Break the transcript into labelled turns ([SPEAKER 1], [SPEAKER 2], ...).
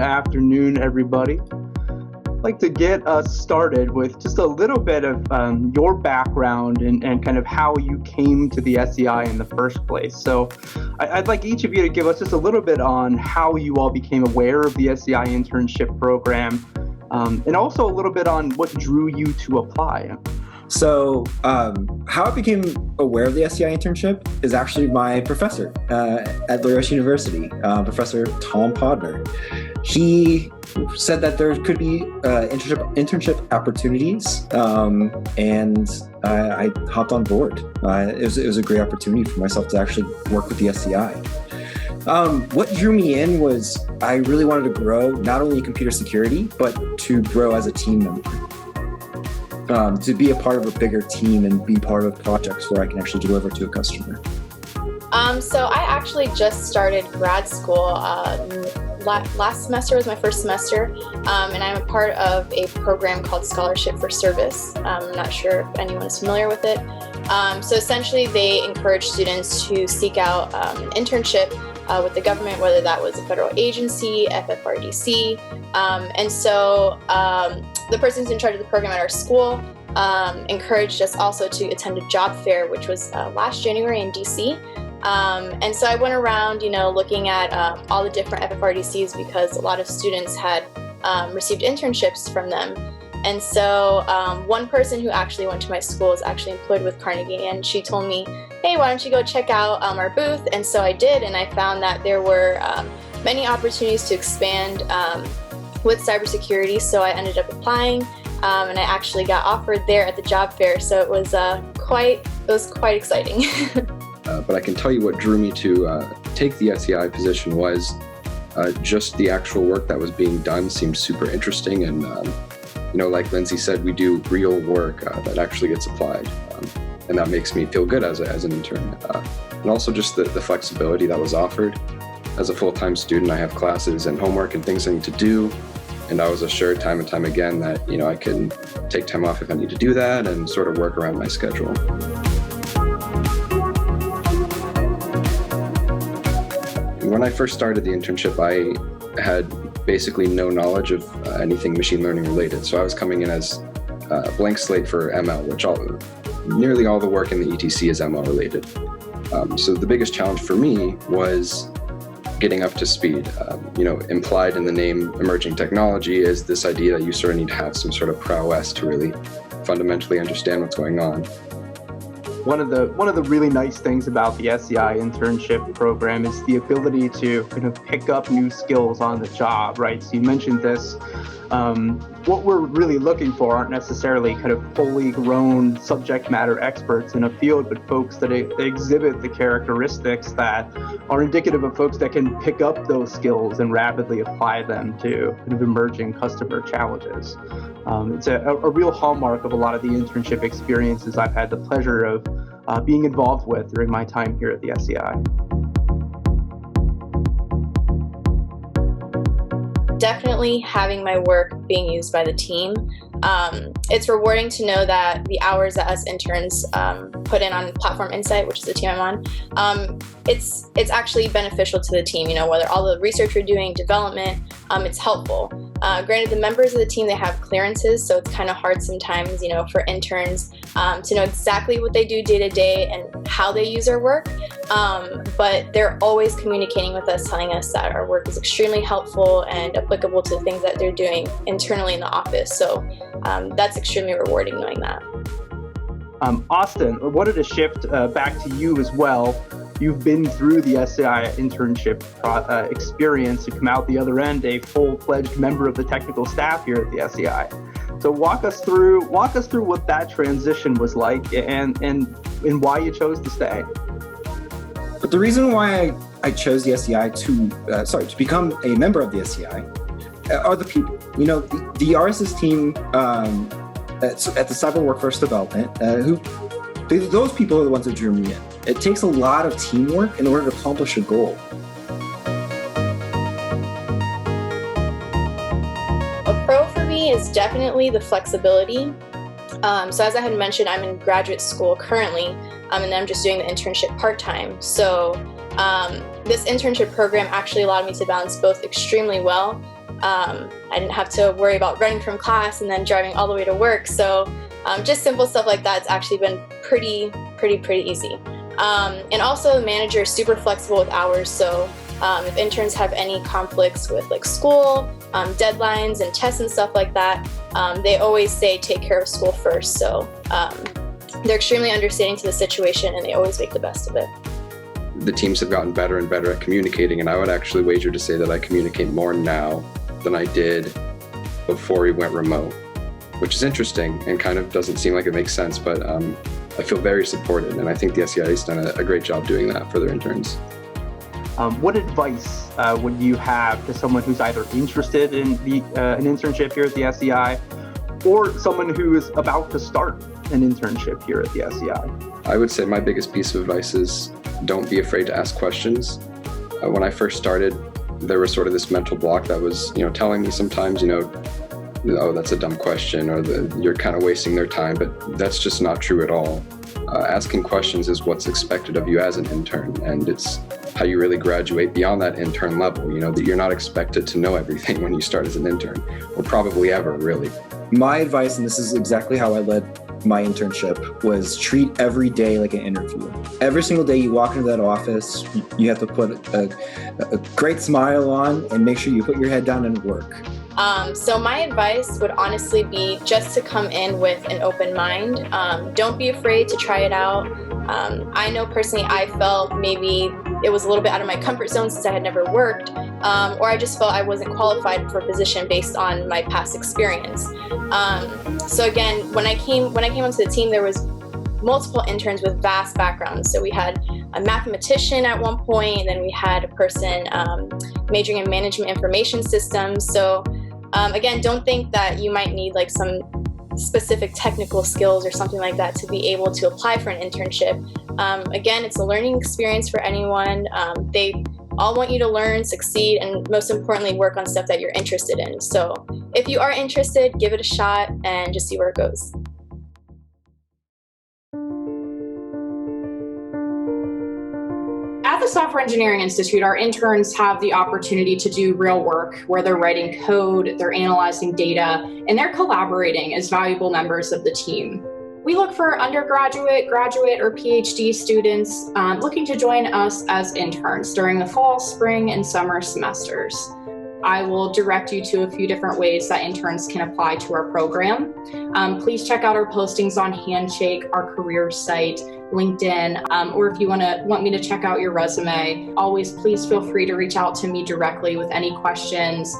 [SPEAKER 1] afternoon, everybody. I'd like to get us started with just a little bit of your background and kind of how you came to the SEI in the first place. So I'd like each of you to give us just a little bit on how you all became aware of the SEI internship program, and also a little bit on what drew you to apply.
[SPEAKER 2] So how I became aware of the SEI internship is actually my professor at Loyola University, Professor Tom Podner. He said that there could be internship opportunities, and I hopped on board. It was a great opportunity for myself to actually work with the SEI. What drew me in was I really wanted to grow not only in computer security, but to grow as a team member. To be a part of a bigger team and be part of projects where I can actually deliver to a customer.
[SPEAKER 3] So I actually just started grad school. Last semester was my first semester, and I'm a part of a program called Scholarship for Service. I'm not sure if anyone is familiar with it. So essentially they encourage students to seek out an internship with the government, whether that was a federal agency, FFRDC. And so the person who's in charge of the program at our school encouraged us also to attend a job fair, which was last January in DC. And so I went around, looking at all the different FFRDCs because a lot of students had received internships from them. And so one person who actually went to my school is actually employed with Carnegie, and she told me, hey, why don't you go check out our booth? And so I did, and I found that there were many opportunities to expand with cybersecurity. So I ended up applying, and I actually got offered there at the job fair. So it was quite exciting.
[SPEAKER 4] But I can tell you what drew me to take the SEI position was just the actual work that was being done seemed super interesting. And, like Lindsay said, we do real work that actually gets applied. And that makes me feel good as an intern. And also just the flexibility that was offered. As a full-time student, I have classes and homework and things I need to do. And I was assured time and time again that, I can take time off if I need to do that and sort of work around my schedule. When I first started the internship, I had basically no knowledge of anything machine learning related. So I was coming in as a blank slate for ML, which nearly all the work in the ETC is ML related. So the biggest challenge for me was getting up to speed. Implied in the name emerging technology is this idea that you sort of need to have some sort of prowess to really fundamentally understand what's going on.
[SPEAKER 1] One of the really nice things about the SEI internship program is the ability to kind of pick up new skills on the job, right? So you mentioned this. What we're really looking for aren't necessarily kind of fully grown subject matter experts in a field, but folks that exhibit the characteristics that are indicative of folks that can pick up those skills and rapidly apply them to kind of emerging customer challenges. It's a real hallmark of a lot of the internship experiences I've had the pleasure of being involved with during my time here at the SEI.
[SPEAKER 3] Definitely having my work being used by the team. It's rewarding to know that the hours that us interns put in on Platform Insight, which is the team I'm on, it's actually beneficial to the team. Whether all the research we're doing, development, it's helpful. Granted, the members of the team, they have clearances, so it's kind of hard sometimes, for interns to know exactly what they do day to day and how they use our work. But they're always communicating with us, telling us that our work is extremely helpful and applicable to the things that they're doing internally in the office. So that's extremely rewarding knowing that.
[SPEAKER 1] Austin, I wanted to shift back to you as well. You've been through the SEI internship experience to come out the other end a full-fledged member of the technical staff here at the SEI. So walk us through what that transition was like and why you chose to stay.
[SPEAKER 2] But the reason why I chose the SEI to become a member of the SEI are the people. The RSS team at the Cyber Workforce Development, those people are the ones that drew me in. It takes a lot of teamwork in order to accomplish a goal.
[SPEAKER 3] A pro for me is definitely the flexibility. So as I had mentioned, I'm in graduate school currently, and then I'm just doing the internship part-time. So this internship program actually allowed me to balance both extremely well. I didn't have to worry about running from class and then driving all the way to work. So just simple stuff like that. It's actually been pretty easy. And also the manager is super flexible with hours. So if interns have any conflicts with like school, deadlines and tests and stuff like that, they always say take care of school first. So they're extremely understanding to the situation and they always make the best of it.
[SPEAKER 4] The teams have gotten better and better at communicating, and I would actually wager to say that I communicate more now than I did before we went remote, which is interesting and kind of doesn't seem like it makes sense, but I feel very supported, and I think the SEI has done a great job doing that for their interns.
[SPEAKER 1] What advice would you have to someone who's either interested in an internship here at the SEI or someone who is about to start an internship here at the SEI?
[SPEAKER 4] I would say my biggest piece of advice is don't be afraid to ask questions. When I first started, there was sort of this mental block that was, telling me sometimes, oh, that's a dumb question, or you're kind of wasting their time, but that's just not true at all. Asking questions is what's expected of you as an intern, and it's how you really graduate beyond that intern level, that you're not expected to know everything when you start as an intern, or probably ever, really.
[SPEAKER 2] My advice, and this is exactly how I led my internship, was treat every day like an interview. Every single day you walk into that office, you have to put a great smile on and make sure you put your head down and work.
[SPEAKER 3] So my advice would honestly be just to come in with an open mind. Don't be afraid to try it out. I know personally I felt maybe it was a little bit out of my comfort zone since I had never worked, or I just felt I wasn't qualified for a position based on my past experience. So again, when I came onto the team, there was multiple interns with vast backgrounds. So we had a mathematician at one point, then we had a person majoring in management information systems. So again, don't think that you might need like some specific technical skills or something like that to be able to apply for an internship. Again, it's a learning experience for anyone. They all want you to learn, succeed, and most importantly, work on stuff that you're interested in. So if you are interested, give it a shot and just see where it goes.
[SPEAKER 5] At the Software Engineering Institute, our interns have the opportunity to do real work where they're writing code, they're analyzing data, and they're collaborating as valuable members of the team. We look for undergraduate, graduate, or PhD students looking to join us as interns during the fall, spring, and summer semesters. I will direct you to a few different ways that interns can apply to our program. Please check out our postings on Handshake, our career site, LinkedIn, or if you want me to check out your resume, always please feel free to reach out to me directly with any questions